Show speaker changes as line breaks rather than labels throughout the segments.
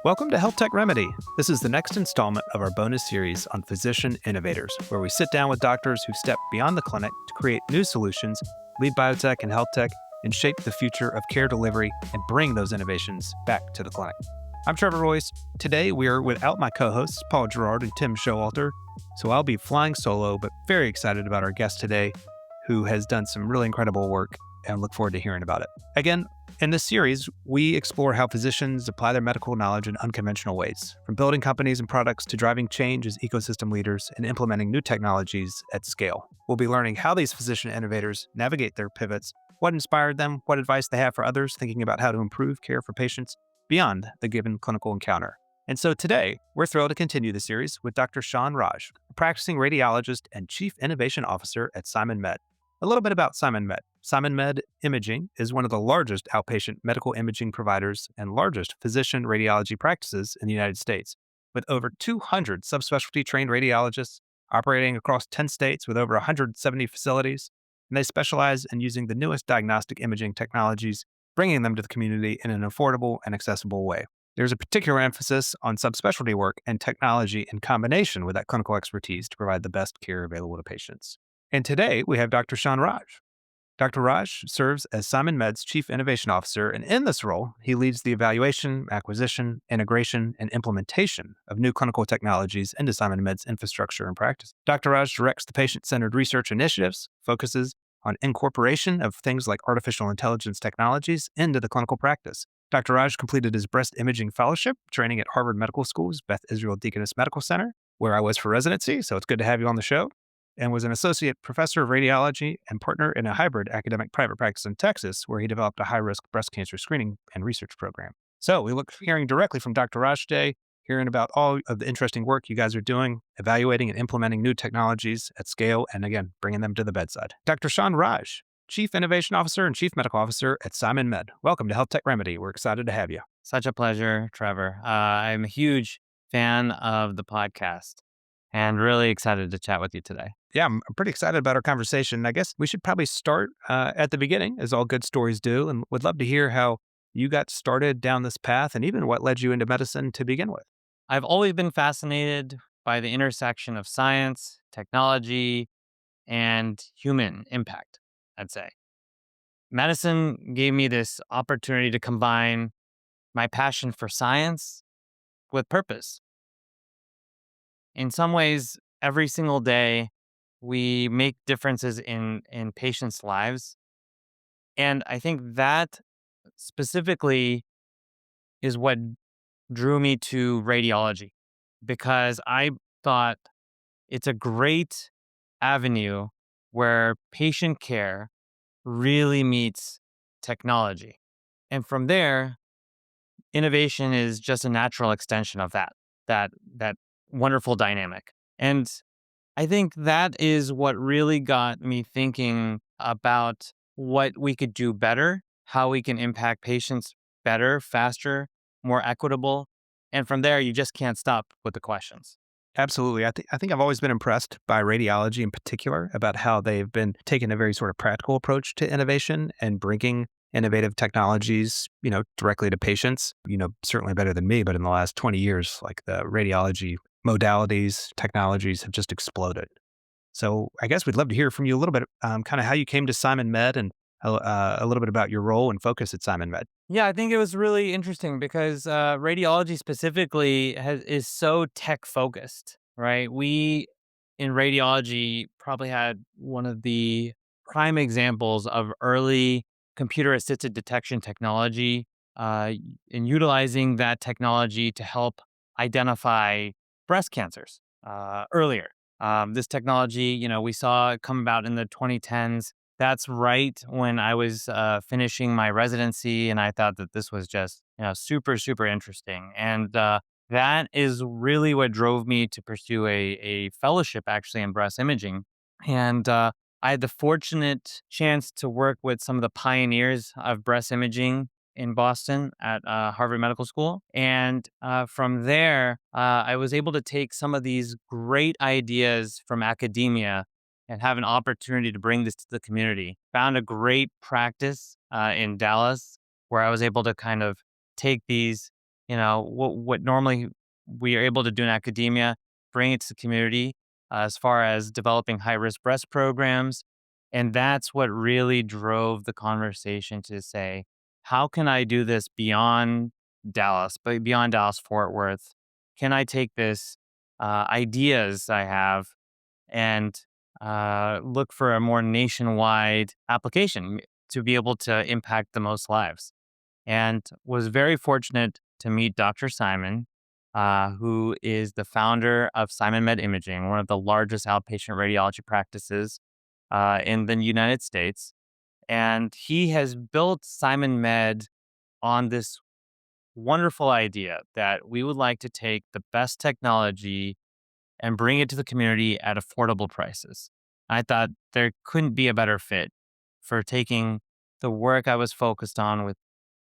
Welcome to Health Tech Remedy. This is the next installment of our bonus series on Physician Innovators, where we sit down with doctors who step beyond the clinic to create new solutions, lead biotech and health tech, and shape the future of care delivery and bring those innovations back to the clinic. I'm Trevor Royce. Today, we are without my co-hosts, Paul Gerard and Tim Showalter, so I'll be flying solo, but very excited about our guest today, who has done some really incredible work, and look forward to hearing about it. Again, in this series, we explore how physicians apply their medical knowledge in unconventional ways, from building companies and products to driving change as ecosystem leaders and implementing new technologies at scale. We'll be learning how these physician innovators navigate their pivots, what inspired them, what advice they have for others thinking about how to improve care for patients beyond the given clinical encounter. And so today, we're thrilled to continue the series with Dr. Shawn Raj, a practicing radiologist and Chief Innovation Officer at SimonMed. A little bit about SimonMed. SimonMed Imaging is one of the largest outpatient medical imaging providers and largest physician radiology practices in the United States, with over 200 subspecialty trained radiologists operating across 10 states with over 170 facilities. And they specialize in using the newest diagnostic imaging technologies, bringing them to the community in an affordable and accessible way. There's a particular emphasis on subspecialty work and technology in combination with that clinical expertise to provide the best care available to patients. And today, we have Dr. Shawn Raj. Dr. Raj serves as SimonMed's Chief Innovation Officer, and in this role, he leads the evaluation, acquisition, integration, and implementation of new clinical technologies into SimonMed's infrastructure and practice. Dr. Raj directs the patient-centered research initiatives, focuses on incorporation of things like artificial intelligence technologies into the clinical practice. Dr. Raj completed his breast imaging fellowship training at Harvard Medical School's Beth Israel Deaconess Medical Center, where I was for residency, so it's good to have you on the show, and was an associate professor of radiology and partner in a hybrid academic private practice in Texas, where he developed a high-risk breast cancer screening and research program. So we look forward to hearing directly from Dr. Raj today, hearing about all of the interesting work you guys are doing, evaluating and implementing new technologies at scale, and again, bringing them to the bedside. Dr. Shawn Raj, Chief Innovation Officer and Chief Medical Officer at SimonMed. Welcome to Health Tech Remedy. We're excited to have you.
Such a pleasure, Trevor. I'm a huge fan of the podcast and really excited to chat with you today.
Yeah, I'm pretty excited about our conversation. I guess we should probably start at the beginning, as all good stories do, and would love to hear how you got started down this path and even what led you into medicine to begin with.
I've always been fascinated by the intersection of science, technology, and human impact, I'd say. Medicine gave me this opportunity to combine my passion for science with purpose. In some ways, every single day, we make differences in patients' lives. And I think that specifically is what drew me to radiology, because I thought it's a great avenue where patient care really meets technology. And from there, innovation is just a natural extension of that wonderful dynamic. And I think that is what really got me thinking about what we could do better, how we can impact patients better, faster, more equitable. And from there, you just can't stop with the questions.
Absolutely. I think I've always been impressed by radiology in particular about how they've been taking a very sort of practical approach to innovation and bringing innovative technologies, directly to patients, certainly better than me, but in the last 20 years, like the radiology modalities, technologies have just exploded. So I guess we'd love to hear from you a little bit, kind of how you came to SimonMed and a little bit about your role and focus at SimonMed.
Yeah, I think it was really interesting because radiology specifically is so tech focused, right? We in radiology probably had one of the prime examples of early computer assisted detection technology, and utilizing that technology to help identify breast cancers earlier. This technology, we saw it come about in the 2010s. That's right when I was finishing my residency, and I thought that this was just, super, super interesting. And that is really what drove me to pursue a fellowship actually in breast imaging. And I had the fortunate chance to work with some of the pioneers of breast imaging in Boston at Harvard Medical School. And from there, I was able to take some of these great ideas from academia and have an opportunity to bring this to the community. Found a great practice in Dallas where I was able to kind of take these what normally we are able to do in academia, bring it to the community as far as developing high risk breast programs. And that's what really drove the conversation to say, how can I do this beyond Dallas, but beyond Dallas Fort Worth? Can I take this ideas I have and look for a more nationwide application to be able to impact the most lives? And was very fortunate to meet Dr. Simon, who is the founder of SimonMed Imaging, one of the largest outpatient radiology practices in the United States. And he has built SimonMed on this wonderful idea that we would like to take the best technology and bring it to the community at affordable prices. I thought there couldn't be a better fit for taking the work I was focused on with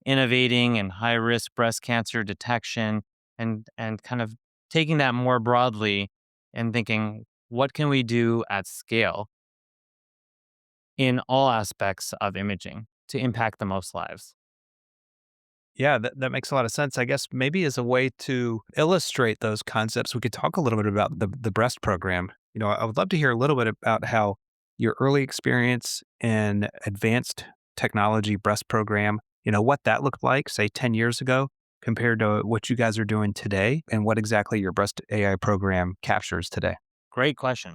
innovating in high risk breast cancer detection and kind of taking that more broadly and thinking, what can we do at scale in all aspects of imaging to impact the most lives?
Yeah, that makes a lot of sense. I guess maybe as a way to illustrate those concepts, we could talk a little bit about the breast program. I would love to hear a little bit about how your early experience in advanced technology breast program, what that looked like, say 10 years ago, compared to what you guys are doing today, and what exactly your breast AI program captures today.
Great question.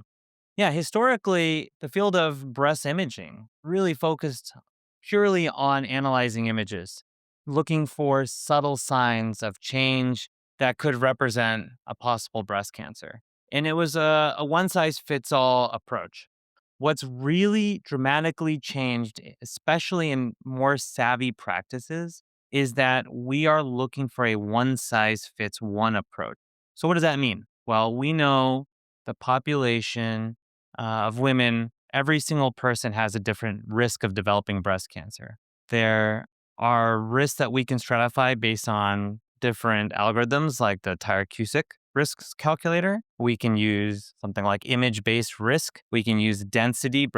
Yeah, historically, the field of breast imaging really focused purely on analyzing images, looking for subtle signs of change that could represent a possible breast cancer. And it was a one size fits all approach. What's really dramatically changed, especially in more savvy practices, is that we are looking for a one size fits one approach. So, what does that mean? Well, we know the population of women, every single person has a different risk of developing breast cancer. There are risks that we can stratify based on different algorithms like the Tyrer-Cuzick risks calculator. We can use something like image-based risk. We can use density,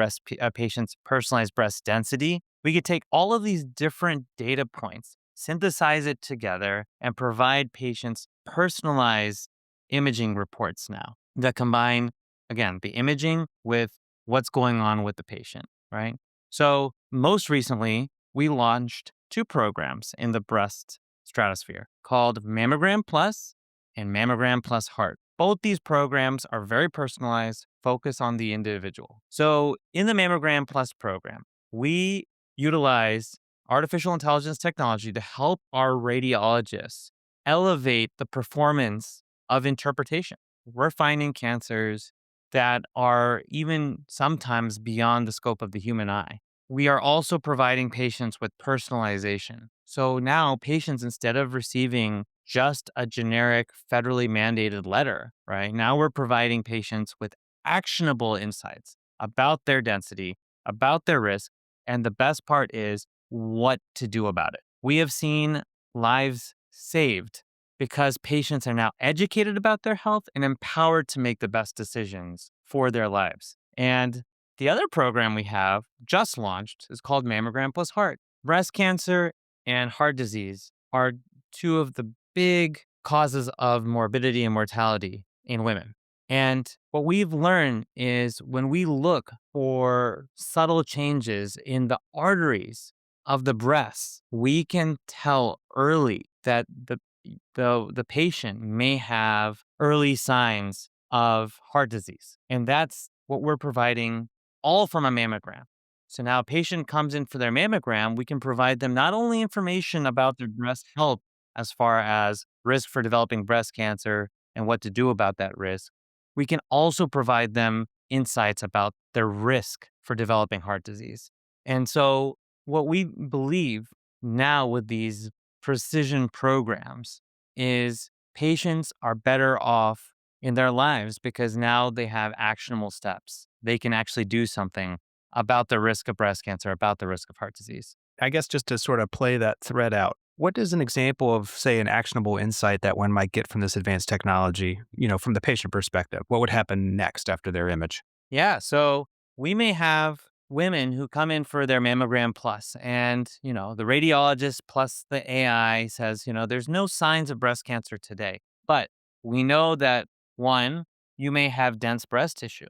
patient's personalized breast density. We could take all of these different data points, synthesize it together, and provide patients personalized imaging reports now that combine, again, the imaging with what's going on with the patient, right? So most recently, we launched two programs in the breast stratosphere called Mammogram Plus and Mammogram Plus Heart. Both these programs are very personalized, focus on the individual. So in the Mammogram Plus program, we utilize artificial intelligence technology to help our radiologists elevate the performance of interpretation. We're finding cancers that are even sometimes beyond the scope of the human eye. We are also providing patients with personalization. So now patients, instead of receiving just a generic federally mandated letter, right? Now we're providing patients with actionable insights about their density, about their risk, and the best part is what to do about it. We have seen lives saved because patients are now educated about their health and empowered to make the best decisions for their lives. And the other program we have just launched is called Mammogram Plus Heart. Breast cancer and heart disease are two of the big causes of morbidity and mortality in women. And what we've learned is when we look for subtle changes in the arteries of the breast, we can tell early that the patient may have early signs of heart disease. And that's what we're providing all from a mammogram. So now a patient comes in for their mammogram, we can provide them not only information about their breast health as far as risk for developing breast cancer and what to do about that risk, we can also provide them insights about their risk for developing heart disease. And so what we believe now with these precision programs is patients are better off in their lives because now they have actionable steps. They can actually do something about the risk of breast cancer, about the risk of heart disease.
I guess just to sort of play that thread out, what is an example of, say, an actionable insight that one might get from this advanced technology, from the patient perspective? What would happen next after their image?
Yeah. So we may have women who come in for their Mammogram Plus, and the radiologist plus the AI says, there's no signs of breast cancer today, but we know that one, you may have dense breast tissue.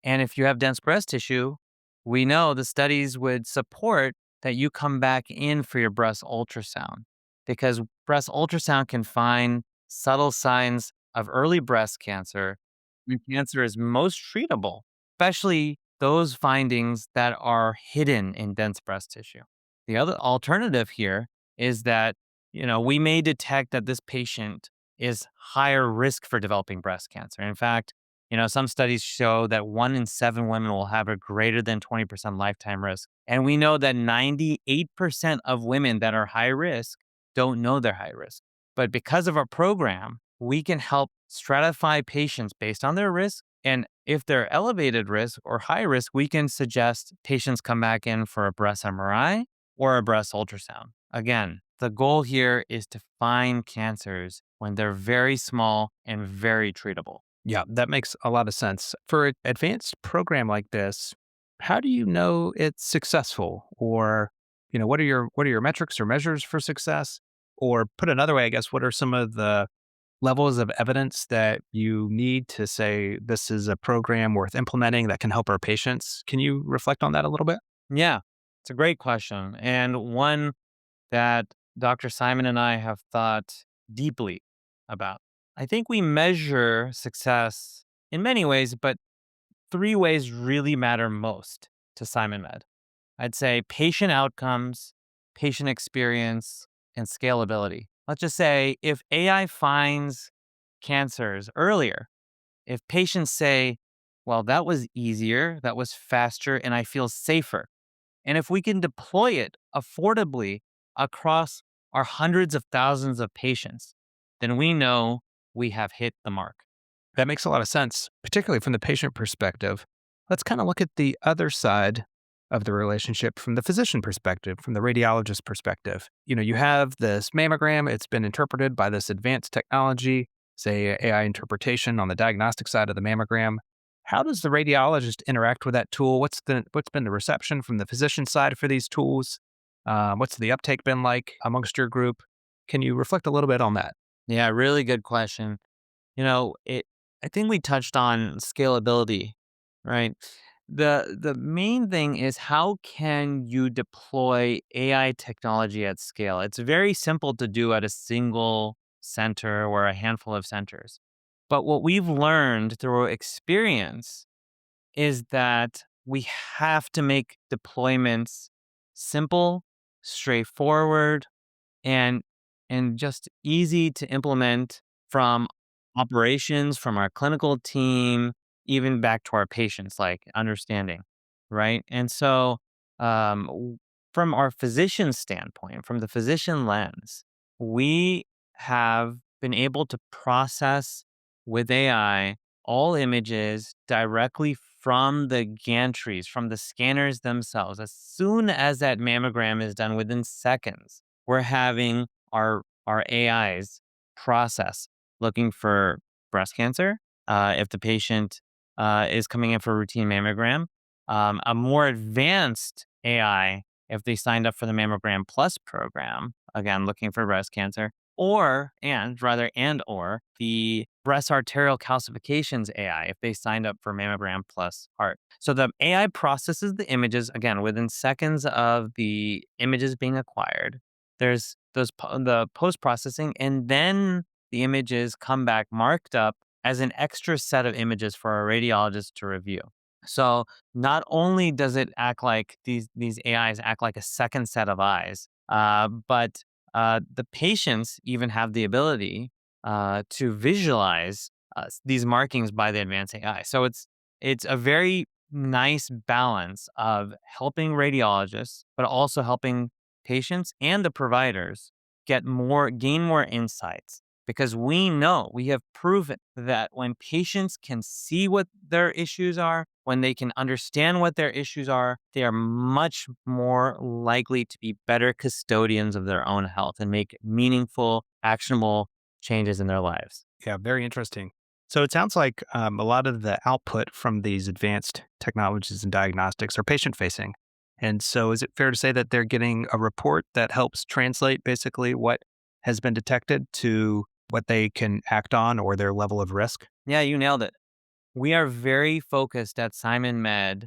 And if you have dense breast tissue, we know the studies would support that you come back in for your breast ultrasound, because breast ultrasound can find subtle signs of early breast cancer when cancer is most treatable, especially those findings that are hidden in dense breast tissue. The other alternative here is that, we may detect that this patient is higher risk for developing breast cancer. In fact, some studies show that 1 in 7 women will have a greater than 20% lifetime risk. And we know that 98% of women that are high risk don't know they're high risk. But because of our program, we can help stratify patients based on their risk. And if they're elevated risk or high risk, we can suggest patients come back in for a breast MRI or a breast ultrasound. Again, the goal here is to find cancers when they're very small and very treatable.
Yeah, that makes a lot of sense. For an advanced program like this, how do you know it's successful? Or, what are your metrics or measures for success? Or put another way, I guess, what are some of the levels of evidence that you need to say this is a program worth implementing that can help our patients? Can you reflect on that a little bit?
Yeah, it's a great question, and one that Dr. Simon and I have thought deeply about. I think we measure success in many ways, but three ways really matter most to SimonMed. I'd say patient outcomes, patient experience, and scalability. Let's just say if AI finds cancers earlier, if patients say, well, that was easier, that was faster, and I feel safer. And if we can deploy it affordably across our hundreds of thousands of patients, then we know we have hit the mark.
That makes a lot of sense, particularly from the patient perspective. Let's kind of look at the other side of the relationship from the physician perspective, from the radiologist perspective. You have this mammogram, it's been interpreted by this advanced technology, say AI interpretation on the diagnostic side of the mammogram. How does the radiologist interact with that tool? What's been the reception from the physician side for these tools? What's the uptake been like amongst your group? Can you reflect a little bit on that?
Yeah, really good question. It I think we touched on scalability, right? The main thing is, how can you deploy AI technology at scale? It's very simple to do at a single center or a handful of centers. But what we've learned through experience is that we have to make deployments simple, straightforward, and just easy to implement, from operations, from our clinical team, even back to our patients, like understanding, right? And so, from our physician standpoint, from the physician lens, we have been able to process with AI all images directly from the gantries, from the scanners themselves. As soon as that mammogram is done, within seconds, we're having our AIs process, looking for breast cancer, if the patient is coming in for a routine mammogram, a more advanced AI if they signed up for the Mammogram Plus program, again looking for breast cancer, or the breast arterial calcifications AI if they signed up for Mammogram Plus Heart. So the AI processes the images again within seconds of the images being acquired. There's the post processing, and then the images come back marked up as an extra set of images for our radiologist to review. So not only does it act like these AIs act like a second set of eyes, but the patients even have the ability to visualize these markings by the advanced AI. So it's a very nice balance of helping radiologists, but also helping patients and the providers gain more insights, because we have proven that when patients can see what their issues are, when they can understand what their issues are, they are much more likely to be better custodians of their own health and make meaningful, actionable changes in their lives.
Yeah, very interesting. So it sounds like a lot of the output from these advanced technologies and diagnostics are patient facing. And so is it fair to say that they're getting a report that helps translate basically what has been detected to what they can act on or their level of risk?
Yeah, you nailed it. We are very focused at SimonMed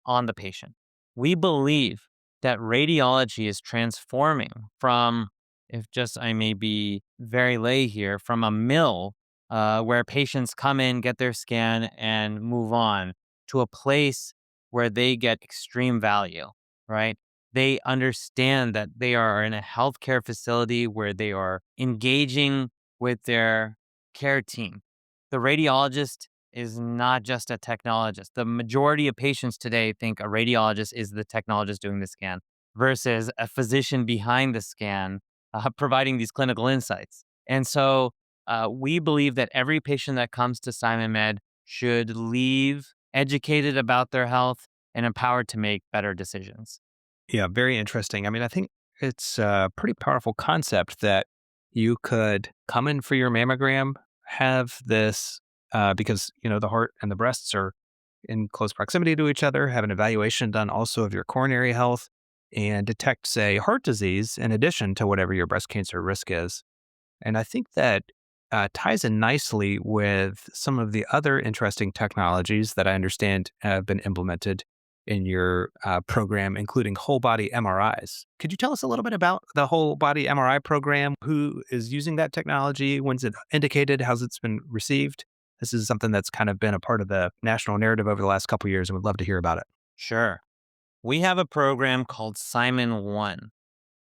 on the patient. We believe that radiology is transforming from, if just I may be very lay here, from a mill where patients come in, get their scan, and move on to a place where they get extreme value, right? They understand that they are in a healthcare facility where they are engaging with their care team. The radiologist is not just a technologist. The majority of patients today think a radiologist is the technologist doing the scan versus a physician behind the scan providing these clinical insights. And so we believe that every patient that comes to SimonMed should leave educated about their health and empowered to make better decisions.
Yeah, very interesting. I mean, I think it's a pretty powerful concept that you could come in for your mammogram, have this, because, the heart and the breasts are in close proximity to each other, have an evaluation done also of your coronary health and detect, say, heart disease in addition to whatever your breast cancer risk is. And I think that ties in nicely with some of the other interesting technologies that I understand have been implemented in your program, including whole body MRIs. Could you tell us a little bit about the whole body MRI program? Who is using that technology? When's it indicated? How's it's been received? This is something that's kind of been a part of the national narrative over the last couple of years, and would love to hear about it.
Sure. We have a program called simonONE.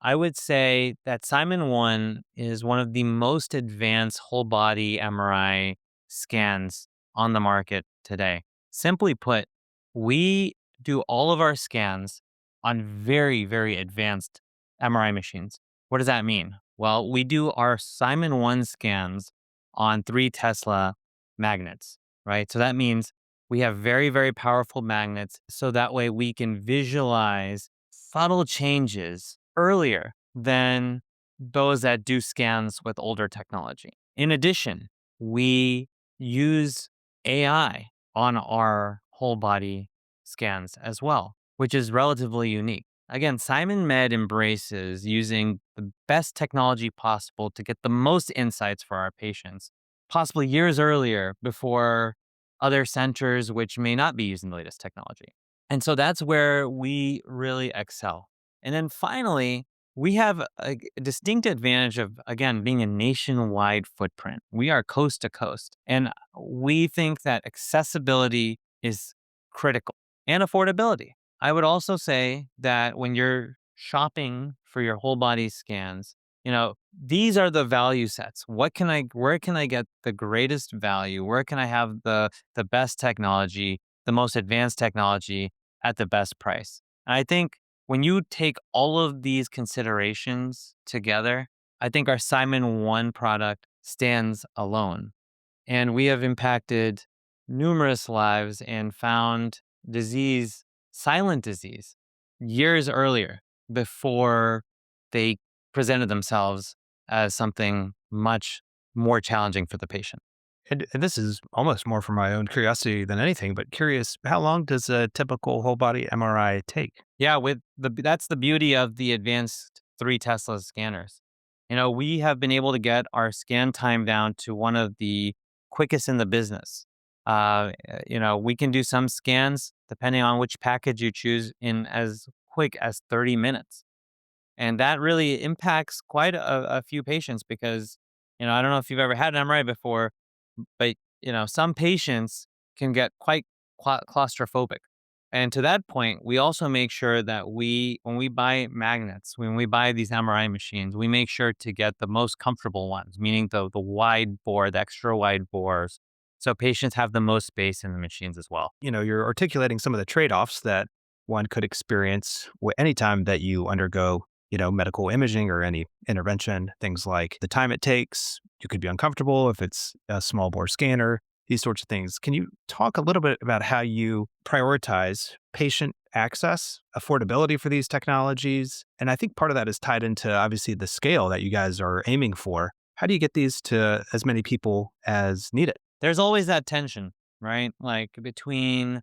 I would say that simonONE is one of the most advanced whole body MRI scans on the market today. Simply put, we do all of our scans on very, very advanced MRI machines. What does that mean? Well, we do our simonONE scans on 3 Tesla magnets, right? So that means we have very, very powerful magnets. So that way we can visualize subtle changes earlier than those that do scans with older technology. In addition, we use AI on our whole body scans as well, which is relatively unique. Again, SimonMed embraces using the best technology possible to get the most insights for our patients, possibly years earlier before other centers which may not be using the latest technology. And so that's where we really excel. And then finally, we have a distinct advantage of, again, being a nationwide footprint. We are coast to coast. And we think that accessibility is critical and affordability. I would also say that when you're shopping for your whole body scans, these are the value sets. Where can I get the greatest value? Where can I have the best technology, the most advanced technology at the best price? And I think when you take all of these considerations together, I think our simonONE product stands alone. And we have impacted numerous lives and found disease, silent disease, years earlier before they presented themselves as something much more challenging for the patient.
And this is almost more for my own curiosity than anything, but curious, how long does a typical whole body MRI take?
Yeah, that's the beauty of the advanced 3 Tesla scanners. We have been able to get our scan time down to one of the quickest in the business. We can do some scans depending on which package you choose in as quick as 30 minutes. And that really impacts quite a few patients because, I don't know if you've ever had an MRI before, but, some patients can get quite claustrophobic. And to that point, we also make sure that when we buy magnets, when we buy these MRI machines, we make sure to get the most comfortable ones, meaning the wide bore, the extra wide bores. So patients have the most space in the machines as well.
You're articulating some of the trade-offs that one could experience anytime that you undergo, medical imaging or any intervention, things like the time it takes. You could be uncomfortable if it's a small bore scanner, these sorts of things. Can you talk a little bit about how you prioritize patient access, affordability for these technologies? And I think part of that is tied into obviously the scale that you guys are aiming for. How do you get these to as many people as need it?
there's always that tension, right? Like between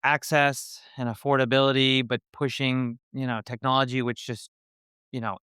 access and affordability, but pushing, technology, which just,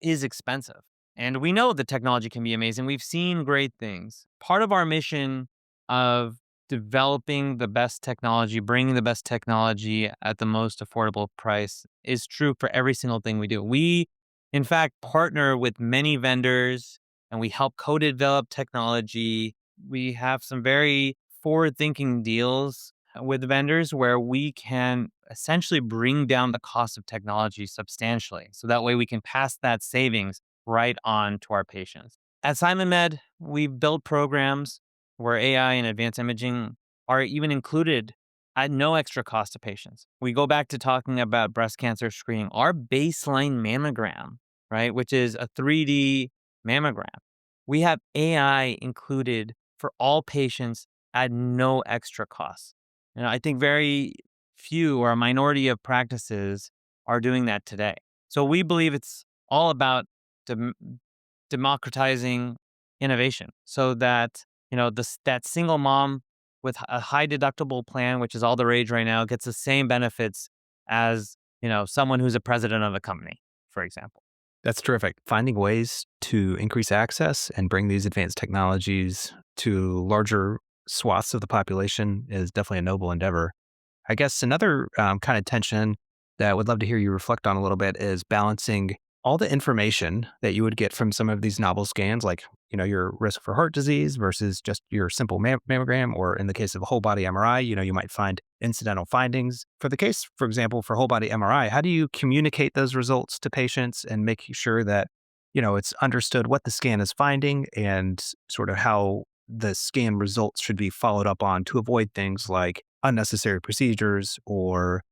is expensive. And we know the technology can be amazing. We've seen great things. Part of our mission of developing the best technology, bringing the best technology at the most affordable price is true for every single thing we do. We, in fact, partner with many vendors and we help co-develop technology. We have some very forward-thinking deals with vendors where we can essentially bring down the cost of technology substantially. So that way we can pass that savings right on to our patients. At SimonMed, we build programs where AI and advanced imaging are even included at no extra cost to patients. We go back to talking about breast cancer screening. Our baseline mammogram, right, which is a 3D mammogram, we have AI included for all patients at no extra cost. I think very few or a minority of practices are doing that today. So we believe it's all about dem- democratizing innovation so that, that single mom with a high deductible plan, which is all the rage right now, gets the same benefits as, someone who's a president of a company, for example.
That's terrific. Finding ways to increase access and bring these advanced technologies to larger swaths of the population is definitely a noble endeavor. I guess another kind of tension that I would love to hear you reflect on a little bit is balancing all the information that you would get from some of these novel scans, like your risk for heart disease versus just your simple mammogram, or in the case of a whole body MRI, you might find incidental findings. For the case, for example, for whole body MRI, how do you communicate those results to patients and make sure that it's understood what the scan is finding and sort of how the scan results should be followed up on to avoid things like unnecessary procedures or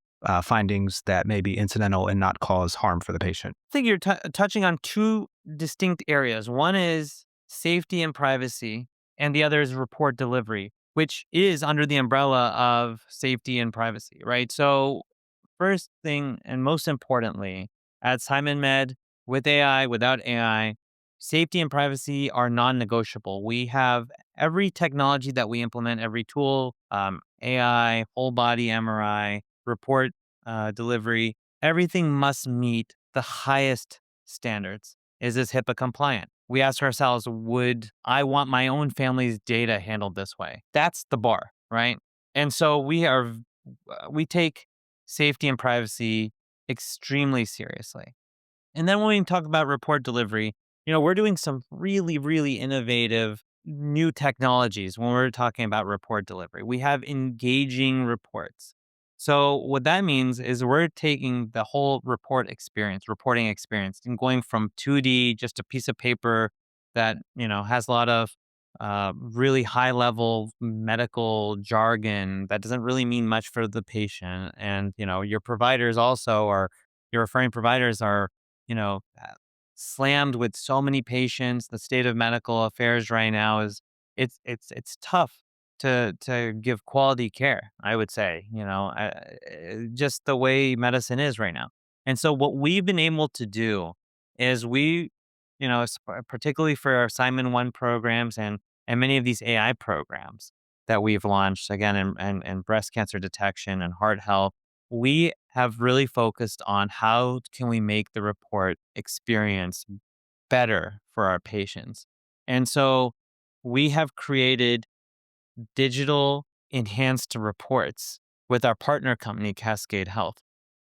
findings that may be incidental and not cause harm for the patient?
I think you're touching on two distinct areas. One is safety and privacy, and the other is report delivery, which is under the umbrella of safety and privacy, right? So, first thing, and most importantly, at SimonMed, with AI, without AI, safety and privacy are non negotiable. We have every technology that we implement, every tool, AI, whole body MRI, report delivery, everything must meet the highest standards. Is this HIPAA compliant? We ask ourselves, would I want my own family's data handled this way? That's the bar, right? And so we take safety and privacy extremely seriously. And then when we talk about report delivery, we're doing some really, really innovative new technologies when we're talking about report delivery. We have engaging reports. So what that means is we're taking the whole reporting experience, and going from 2D, just a piece of paper that, has a lot of really high level medical jargon that doesn't really mean much for the patient. And, your providers also are, your referring providers are, slammed with so many patients. The state of medical affairs right now is it's tough to give quality care, I would say, just the way medicine is right now. And so what we've been able to do is particularly for our SimonONE programs and many of these AI programs that we've launched, again, in breast cancer detection and heart health, we have really focused on how can we make the report experience better for our patients. And so we have created digital enhanced reports with our partner company, Cascade Health,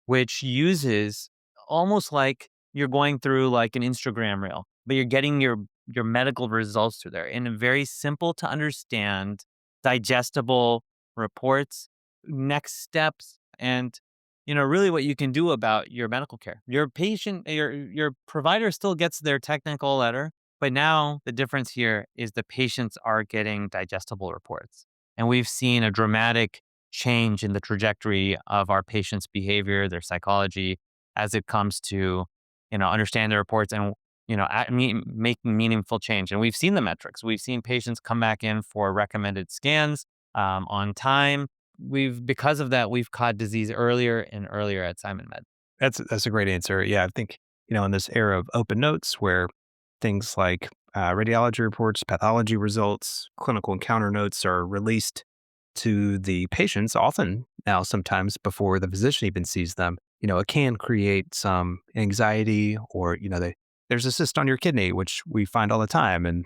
which uses almost like you're going through like an Instagram reel, but you're getting your medical results through there in a very simple to understand, digestible reports, next steps, and really what you can do about your medical care. Your patient, your provider still gets their technical letter, but now the difference here is the patients are getting digestible reports. And we've seen a dramatic change in the trajectory of our patients' behavior, their psychology, as it comes to, understand their reports and, making meaningful change. And we've seen the metrics. We've seen patients come back in for recommended scans on time. Because of that, we've caught disease earlier and earlier at SimonMed.
That's a great answer. Yeah, I think in this era of open notes where things like Radiology reports, pathology results, clinical encounter notes are released to the patients, often now, sometimes before the physician even sees them. It can create some anxiety, or, there's a cyst on your kidney, which we find all the time. And,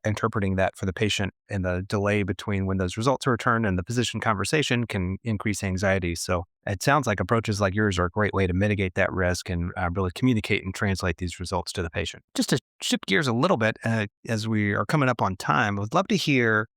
interpreting that for the patient and the delay between when those results are returned and the physician conversation can increase anxiety. So it sounds like approaches like yours are a great way to mitigate that risk and really communicate and translate these results to the patient. Just to shift gears a little bit, as we are coming up on time, I would love to hear,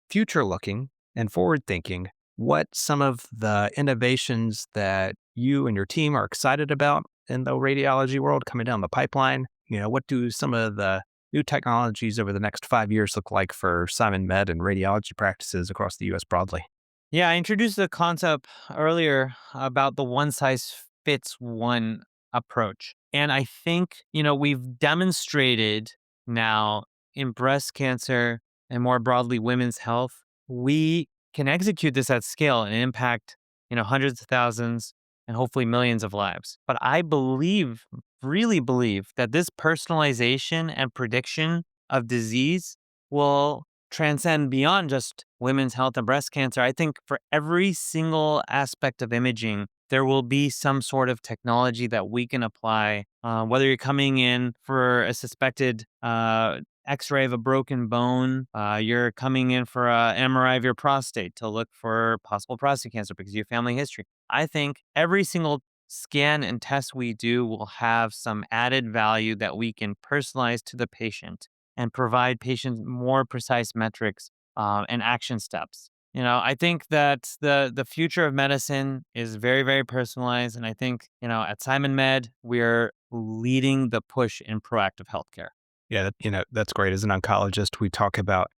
future looking and forward thinking, what some of the innovations that you and your team are excited about in the radiology world coming down the pipeline. What do some of the new technologies over the next 5 years look like for SimonMed and radiology practices across the US broadly?
Yeah, I introduced the concept earlier about the one size fits one approach. And I think, we've demonstrated now in breast cancer and more broadly women's health, we can execute this at scale and impact, hundreds of thousands and hopefully millions of lives. But I believe, really believe that this personalization and prediction of disease will transcend beyond just women's health and breast cancer. I think for every single aspect of imaging, there will be some sort of technology that we can apply. Whether you're coming in for a suspected X-ray of a broken bone, you're coming in for a MRI of your prostate to look for possible prostate cancer because you have family history. I think every single scan and test we do will have some added value that we can personalize to the patient and provide patients more precise metrics and action steps. I think that the future of medicine is very, very personalized. And I think, at SimonMed, we're leading the push in proactive healthcare.
Yeah, that's great. As an oncologist, we talk about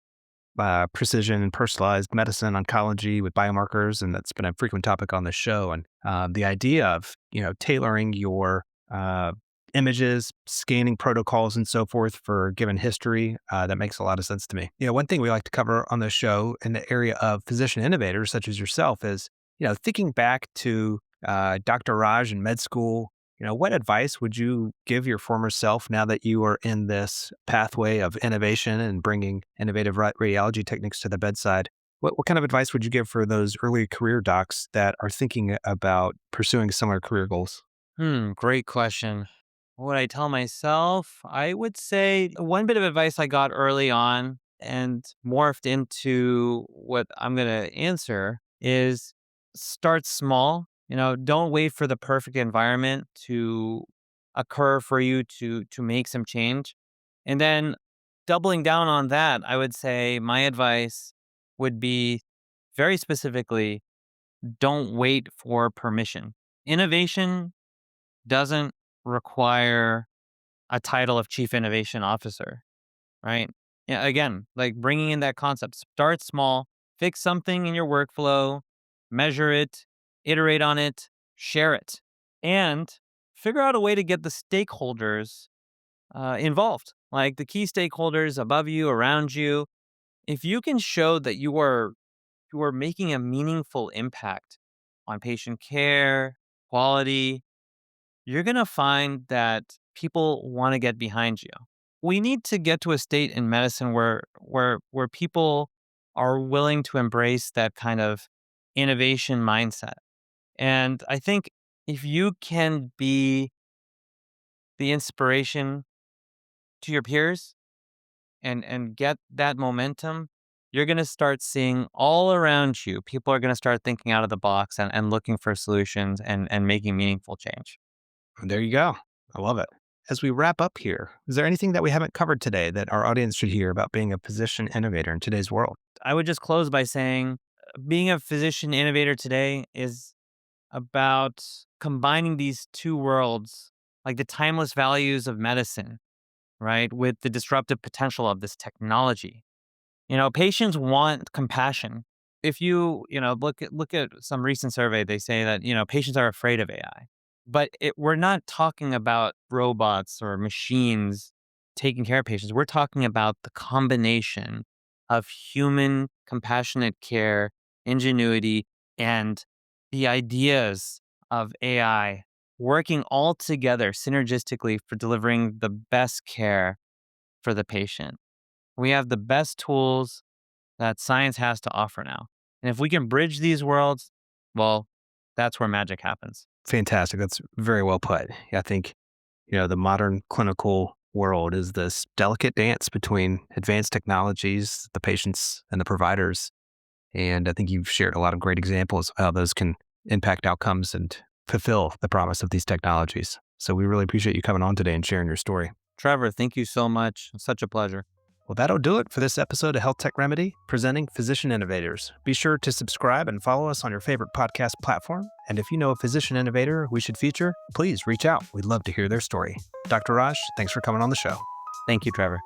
precision and personalized medicine, oncology with biomarkers, and that's been a frequent topic on the show. And the idea of tailoring your images, scanning protocols, and so forth for a given history, that makes a lot of sense to me. One thing we like to cover on the show in the area of physician innovators, such as yourself, is thinking back to Dr. Raj in med school. What advice would you give your former self now that you are in this pathway of innovation and bringing innovative radiology techniques to the bedside? What kind of advice would you give for those early career docs that are thinking about pursuing similar career goals?
Great question. What would I tell myself? I would say one bit of advice I got early on and morphed into what I'm going to answer is start small. Don't wait for the perfect environment to occur for you to make some change. And then doubling down on that, I would say my advice would be very specifically, don't wait for permission. Innovation doesn't require a title of chief innovation officer, right? Yeah, again, like bringing in that concept, start small, fix something in your workflow, measure it, iterate on it, share it, and figure out a way to get the stakeholders involved, like the key stakeholders above you, around you. If you can show that you are making a meaningful impact on patient care, quality, you're going to find that people want to get behind you. We need to get to a state in medicine where people are willing to embrace that kind of innovation mindset. And I think if you can be the inspiration to your peers and get that momentum, you're going to start seeing all around you. People are going to start thinking out of the box and looking for solutions and making meaningful change.
There you go. I love it. As we wrap up here, is there anything that we haven't covered today that our audience should hear about being a physician innovator in today's world?
I would just close by saying being a physician innovator today is about combining these two worlds, like the timeless values of medicine, right, with the disruptive potential of this technology. Patients want compassion. If you look at some recent survey, they say that, patients are afraid of AI. But we're not talking about robots or machines taking care of patients. We're talking about the combination of human compassionate care, ingenuity, and the ideas of AI working all together synergistically for delivering the best care for the patient. We have the best tools that science has to offer now. And if we can bridge these worlds, well, that's where magic happens.
Fantastic. That's very well put. Yeah, I think, the modern clinical world is this delicate dance between advanced technologies, the patients, and the providers. And I think you've shared a lot of great examples of how those can impact outcomes and fulfill the promise of these technologies. So we really appreciate you coming on today and sharing your story.
Trevor, thank you so much. Such a pleasure.
Well, that'll do it for this episode of Health Tech Remedy, presenting Physician Innovators. Be sure to subscribe and follow us on your favorite podcast platform. And if you know a physician innovator we should feature, please reach out. We'd love to hear their story. Dr. Raj, thanks for coming on the show.
Thank you, Trevor.